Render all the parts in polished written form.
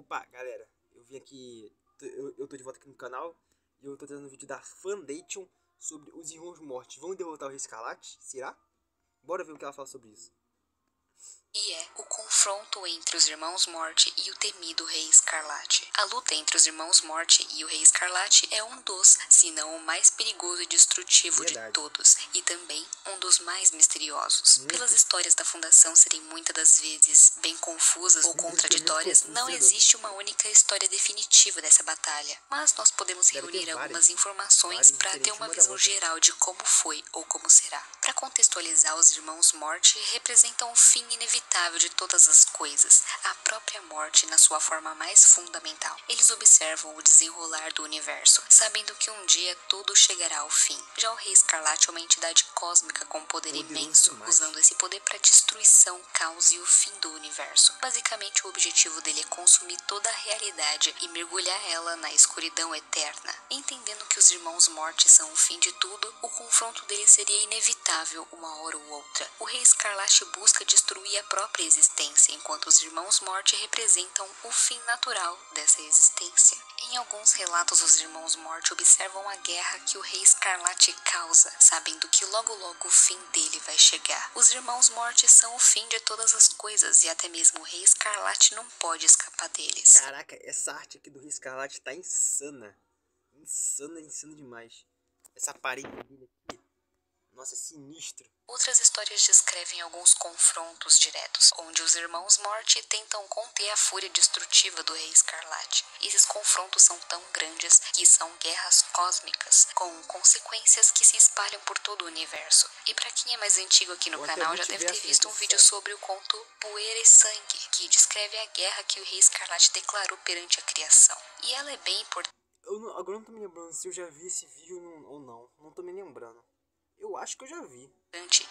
Opa, galera, eu vim aqui, eu tô de volta aqui no canal e eu tô trazendo um vídeo da Fandation sobre os Irmãos Morte. Vão derrotar o Rei Escarlate? Será? Bora ver o que ela fala sobre isso. E é o confronto entre os Irmãos Morte e o temido Rei Escarlate. A luta entre os Irmãos Morte e o Rei Escarlate é um dos, se não o mais perigoso e destrutivo de todos, e também um dos mais misteriosos. Pelas histórias da Fundação serem muitas das vezes bem confusas ou contraditórias, não existe uma única história definitiva dessa batalha, mas nós podemos reunir algumas informações para ter uma visão geral de como foi ou como será. Para contextualizar, os Irmãos Morte representam o fim inevitável de todas as coisas, a própria morte na sua forma mais fundamental. Eles observam o desenrolar do universo, sabendo que um dia tudo chegará ao fim. Já o Rei Escarlate é uma entidade cósmica com poder imenso, usando esse poder para destruição, caos e o fim do universo. Basicamente, o objetivo dele é consumir toda a realidade e mergulhar ela na escuridão eterna. Entendendo que os Irmãos Morte são o fim de tudo, o confronto deles seria inevitável uma hora ou outra. O Rei Escarlate busca destruir a própria existência, enquanto os Irmãos Morte representam o fim natural dessa existência. Em alguns relatos, os Irmãos Morte observam a guerra que o Rei Escarlate causa, sabendo que logo logo o fim dele vai chegar. Os Irmãos Morte são o fim de todas as coisas e até mesmo o Rei Escarlate não pode escapar deles. Caraca, essa arte aqui do Rei Escarlate tá insana. Insana demais. Essa parede dele aqui, nossa, é sinistro. Outras histórias descrevem alguns confrontos diretos, onde os Irmãos Morte tentam conter a fúria destrutiva do Rei Escarlate. Esses confrontos são tão grandes que são guerras cósmicas, com consequências que se espalham por todo o universo. E para quem é mais antigo aqui no canal, já deve ter visto um vídeo sobre o conto Poeira e Sangue, que descreve a guerra que o Rei Escarlate declarou perante a criação. E ela é bem importante. Agora eu não tô me lembrando se eu já vi esse vídeo ou não. Não tô me lembrando. Eu acho que eu já vi.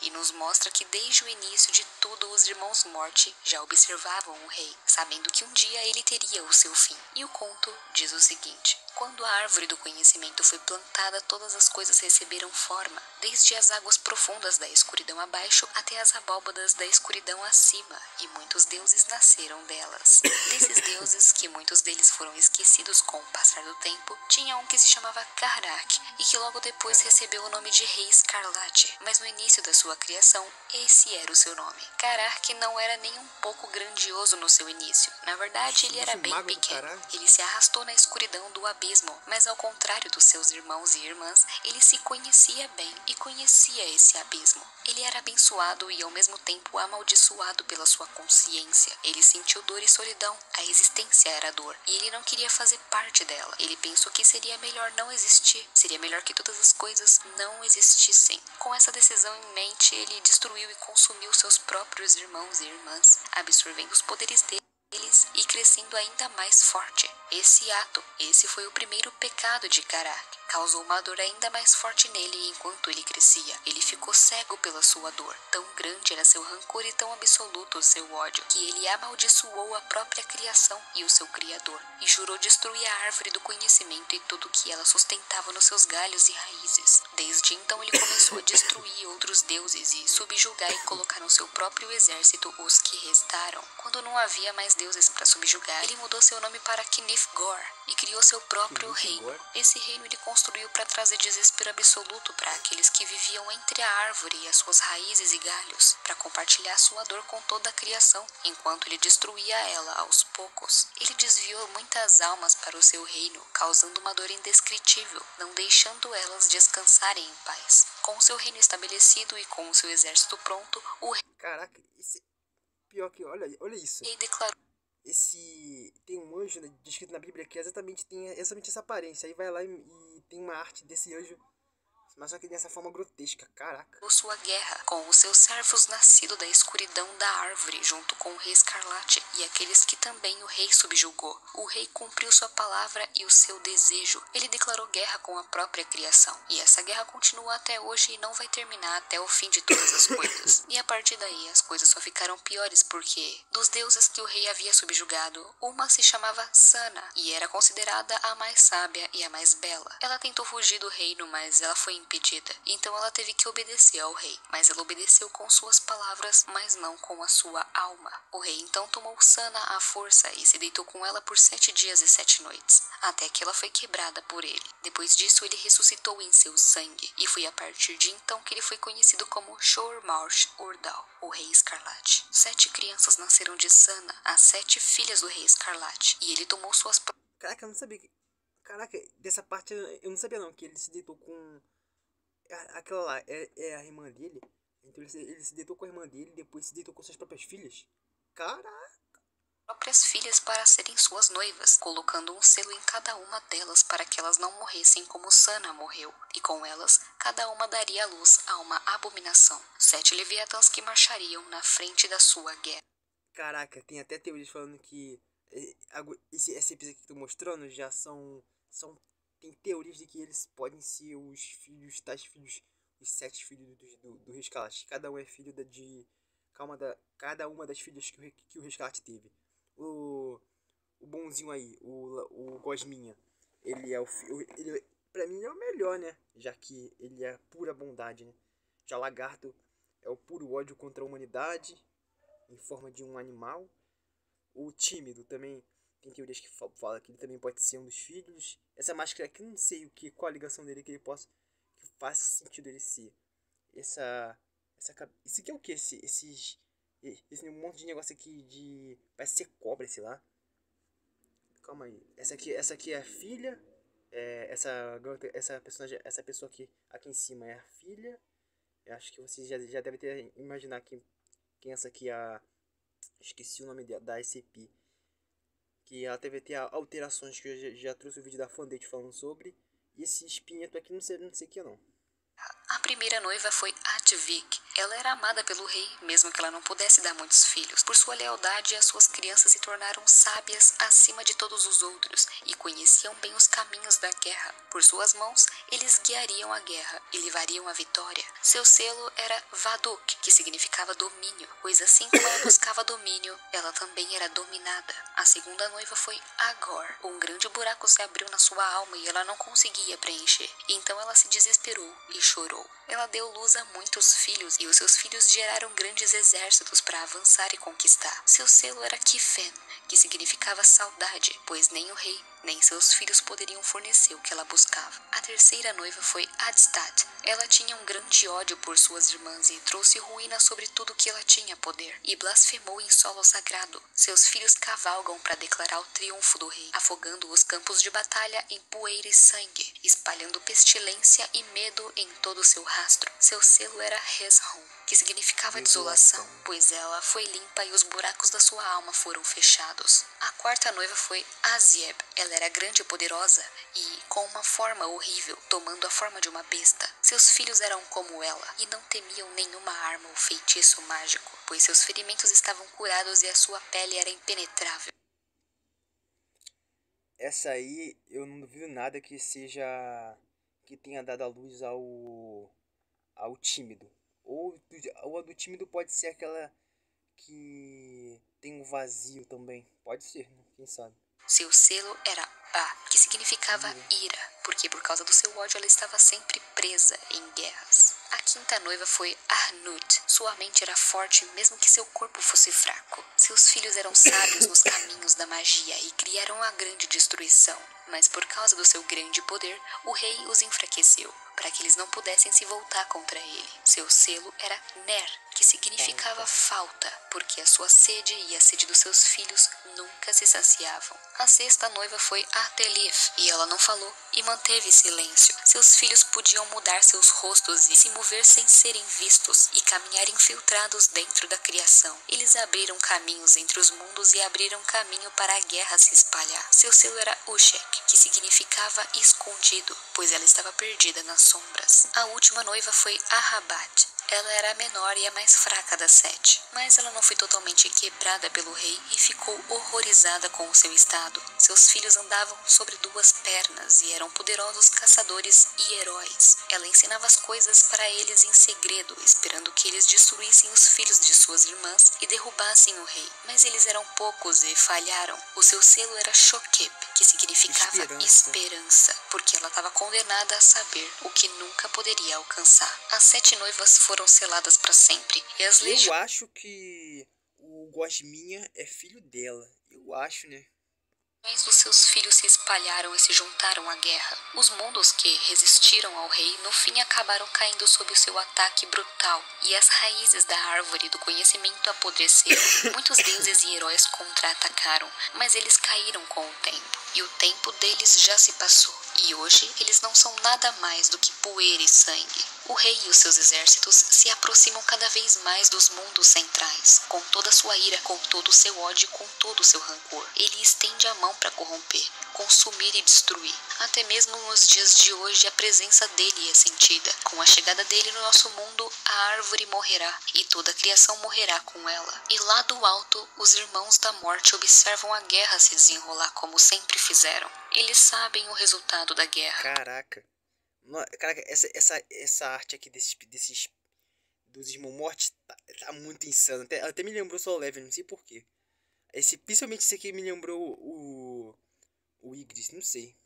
E nos mostra que desde o início de tudo os Irmãos Morte já observavam o rei, sabendo que um dia ele teria o seu fim. E o conto diz o seguinte: quando a árvore do conhecimento foi plantada, todas as coisas receberam forma, desde as águas profundas da escuridão abaixo até as abóbadas da escuridão acima, e muitos deuses nasceram delas. Desses deuses, que muitos deles foram esquecidos com o passar do tempo, tinha um que se chamava Karnak, e que logo depois recebeu o nome de Rei Escarlate, mas no início da sua criação, esse era o seu nome. Karnak não era nem um pouco grandioso no seu início. Na verdade, ele era bem pequeno. Ele se arrastou na escuridão do abismo, mas ao contrário dos seus irmãos e irmãs, ele se conhecia bem e conhecia esse abismo. Ele era abençoado e ao mesmo tempo amaldiçoado pela sua consciência. Ele sentiu dor e solidão. A existência era dor e ele não queria fazer parte dela. Ele pensou que seria melhor não existir. Seria melhor que todas as coisas não existissem. Com essa decisão em mente, ele destruiu e consumiu seus próprios irmãos e irmãs, absorvendo os poderes deles e crescendo ainda mais forte. Esse foi o primeiro pecado de Karnak. Causou uma dor ainda mais forte nele enquanto ele crescia. Ele ficou cego pela sua dor. Tão grande era seu rancor e tão absoluto o seu ódio, que ele amaldiçoou a própria criação e o seu Criador, e jurou destruir a árvore do conhecimento e tudo que ela sustentava nos seus galhos e raízes. Desde então ele começou a destruir outros deuses e subjugar e colocar no seu próprio exército os que restaram. Quando não havia mais deuses para subjugar, ele mudou seu nome para Knifgor e criou seu próprio reino. Esse reino ele construiu para trazer desespero absoluto para aqueles que viviam entre a árvore e as suas raízes e galhos, para compartilhar sua dor com toda a criação, enquanto ele destruía ela aos poucos. Ele desviou muitas almas para o seu reino, causando uma dor indescritível, não deixando elas descansarem em paz. Com seu reino estabelecido e com o seu exército pronto, o rei... Caraca, esse... Pior que, olha isso. Ele declarou... Tem um anjo, né, descrito na Bíblia que tem exatamente essa aparência. Aí vai lá e tem uma arte desse anjo, mas só que dessa forma grotesca, caraca. Sua guerra com os seus servos nascidos da escuridão da árvore, junto com o Rei Escarlate e aqueles que também o rei subjugou. O rei cumpriu sua palavra e o seu desejo. Ele declarou guerra com a própria criação. E essa guerra continua até hoje e não vai terminar até o fim de todas as coisas. E a partir daí as coisas só ficaram piores porque, dos deuses que o rei havia subjugado, uma se chamava Sana e era considerada a mais sábia e a mais bela. Ela tentou fugir do reino, mas ela foi impedida. Então ela teve que obedecer ao rei, mas ela obedeceu com suas palavras, mas não com a sua alma. O rei então tomou Sana à força e se deitou com ela por 7 dias e 7 noites, até que ela foi quebrada por ele. Depois disso, ele ressuscitou em seu sangue, e foi a partir de então que ele foi conhecido como Shor-Marsh Urdal, o Rei Escarlate. 7 crianças nasceram de Sana, as 7 filhas do Rei Escarlate, e ele tomou suas... Caraca, eu não sabia. Caraca, dessa parte eu não sabia não, que ele se deitou com... Aquela lá, é a irmã dele? Então ele se deitou com a irmã dele e depois se deitou com suas próprias filhas? Caraca! próprias filhas para serem suas noivas, colocando um selo em cada uma delas para que elas não morressem como Sana morreu, e com elas, cada uma daria à luz a uma abominação. 7 leviatãs que marchariam na frente da sua guerra. Caraca, tem até teorias falando que esse episódio que eu tô mostrando já tem teorias de que eles podem ser os filhos, tais filhos, os 7 filhos do Rei Escarlate. Cada um é filho cada uma das filhas que o Rei Escarlate teve. O bonzinho aí, o Gosminha, ele é ele, pra mim, é o melhor, né? Já que ele é pura bondade, né? Já Lagarto é o puro ódio contra a humanidade, em forma de um animal. O Tímido também tem teorias que falam que ele também pode ser um dos filhos. Essa máscara aqui, não sei qual a ligação dele que faz sentido ele ser. Isso aqui é o que? Esse monte de negócio aqui de... Parece ser cobra, sei lá. Calma aí. Essa aqui é a filha. Essa pessoa aqui em cima é a filha. Eu acho que vocês já devem ter imaginar quem essa aqui é a... Esqueci o nome da SCP. Que ela deve ter alterações que eu já trouxe o vídeo da Fandate falando sobre. E esse espinheto aqui não sei o que não. A primeira noiva foi Atvik. Ela era amada pelo rei, mesmo que ela não pudesse dar muitos filhos. Por sua lealdade, as suas crianças se tornaram sábias acima de todos os outros e conheciam bem os caminhos da guerra. Por suas mãos, eles guiariam a guerra e levariam a vitória. Seu selo era Vaduk, que significava domínio, pois assim como ela buscava domínio, ela também era dominada. A segunda noiva foi Agor. Um grande buraco se abriu na sua alma e ela não conseguia preencher. Então ela se desesperou e chorou. Ela deu luz a muitos filhos e os seus filhos geraram grandes exércitos para avançar e conquistar. Seu selo era Kifen, que significava saudade, pois nem o rei nem seus filhos poderiam fornecer o que ela buscava. A terceira noiva foi Adstad. Ela tinha um grande ódio por suas irmãs e trouxe ruína sobre tudo que ela tinha poder, e blasfemou em solo sagrado. Seus filhos cavalgam para declarar o triunfo do rei, afogando os campos de batalha em poeira e sangue, espalhando pestilência e medo em todo o seu rastro. Seu selo era Heshon, que significava desolação, pois ela foi limpa e os buracos da sua alma foram fechados. A quarta noiva foi Azieb. Ela era grande e poderosa e com uma forma horrível, tomando a forma de uma besta. Seus filhos eram como ela e não temiam nenhuma arma ou feitiço mágico, pois seus ferimentos estavam curados e a sua pele era impenetrável. Essa aí eu não duvido nada que tenha dado a luz ao Tímido. Ou a do Tímido pode ser aquela que tem um vazio também. Pode ser, né? Quem sabe. Seu selo era Ba, que significava ira, porque por causa do seu ódio ela estava sempre presa em guerras. A quinta noiva foi Arnut. Sua mente era forte mesmo que seu corpo fosse fraco. Seus filhos eram sábios nos caminhos da magia e criaram a grande destruição. Mas por causa do seu grande poder, o rei os enfraqueceu, para que eles não pudessem se voltar contra ele. Seu selo era Ner, que significava falta, porque a sua sede e a sede dos seus filhos nunca se saciavam. A sexta noiva foi Artelif, e ela não falou e manteve silêncio. Seus filhos podiam mudar seus rostos e se mover sem serem vistos e caminhar infiltrados dentro da criação. Eles abriram caminhos entre os mundos e abriram caminho para a guerra se espalhar. Seu selo era Ushek, que significava escondido, pois ela estava perdida nas sombras. A última noiva foi Ahabat. Ela era a menor e a mais fraca das 7, mas ela não foi totalmente quebrada pelo rei e ficou horrorizada com o seu estado. Seus filhos andavam sobre 2 pernas e eram poderosos caçadores e heróis. Ela ensinava as coisas para eles em segredo, esperando que eles destruíssem os filhos de suas irmãs e derrubassem o rei. Mas eles eram poucos e falharam. O seu selo era Shokeb, que significava esperança, porque ela estava condenada a saber o que nunca poderia alcançar. As 7 noivas foram seladas para sempre e as Eu acho que o Gosminha é filho dela. Eu acho, né? Milhões dos seus filhos se espalharam e se juntaram à guerra. Os mundos que resistiram ao rei, no fim acabaram caindo sob o seu ataque brutal, e as raízes da árvore do conhecimento apodreceram. Muitos deuses e heróis contra-atacaram, mas eles caíram com o tempo, e o tempo deles já se passou. E hoje eles não são nada mais do que poeira e sangue. O rei e os seus exércitos se aproximam cada vez mais dos mundos centrais, com toda a sua ira, com todo o seu ódio, com todo o seu rancor. Ele estende a mão para corromper, consumir e destruir. Até mesmo nos dias de hoje a presença dele é sentida. Com a chegada dele no nosso mundo, a árvore morrerá e toda a criação morrerá com ela. E lá do alto, os irmãos da morte observam a guerra se desenrolar como sempre fizeram. Eles sabem o resultado da guerra. Caraca. Caraca, essa arte aqui dos Irmãos Morte tá muito insano. Até me lembrou Solo Leveling, não sei porquê. Principalmente esse aqui me lembrou o Igris, não sei.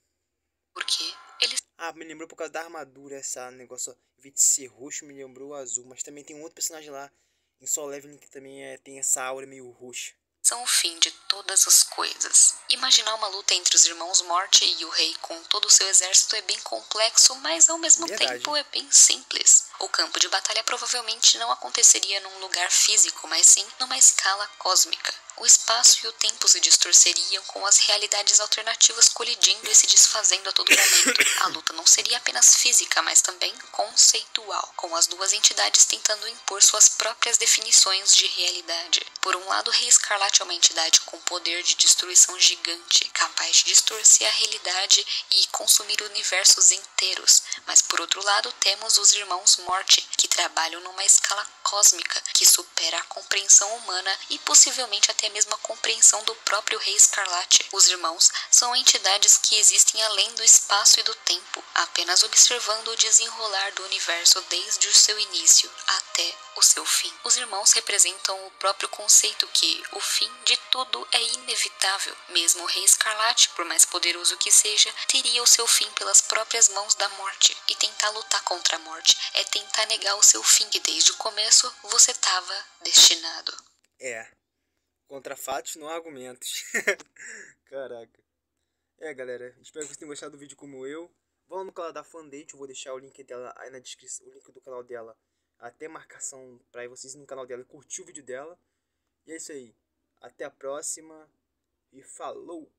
Por quê? Eles Me lembrou por causa da armadura, essa negócio, em vez de ser roxo, me lembrou o azul. Mas também tem um outro personagem lá, em Solo Leveling, que também tem essa aura meio roxa. são o fim de todas as coisas. Imaginar uma luta entre os irmãos Morte e o rei com todo o seu exército é bem complexo, mas ao mesmo tempo é bem simples. O campo de batalha provavelmente não aconteceria num lugar físico, mas sim numa escala cósmica. O espaço e o tempo se distorceriam com as realidades alternativas colidindo e se desfazendo a todo momento. A luta não seria apenas física, mas também conceitual, com as duas entidades tentando impor suas próprias definições de realidade. Por um lado, o Rei Escarlate é uma entidade com poder de destruição gigante, capaz de distorcer a realidade e consumir universos inteiros. Mas por outro lado, temos os Irmãos Morte, que trabalham numa escala cósmica que supera a compreensão humana e possivelmente até mesmo a compreensão do próprio Rei Escarlate. Os irmãos são entidades que existem além do espaço e do tempo, apenas observando o desenrolar do universo desde o seu início até o seu fim. Os irmãos representam o próprio conceito que o fim de tudo é inevitável. Mesmo o Rei Escarlate, por mais poderoso que seja, teria o seu fim pelas próprias mãos da morte. E tentar lutar contra a morte é tentar negar o seu fim que desde o começo você estava destinado. Contra fatos, não há argumentos. Caraca. Galera, espero que vocês tenham gostado do vídeo como eu. Vão no canal da Fandate, eu vou deixar o link dela aí na descrição, o link do canal dela, até marcação pra vocês ir no canal dela e curtir o vídeo dela. E é isso aí. Até a próxima e falou!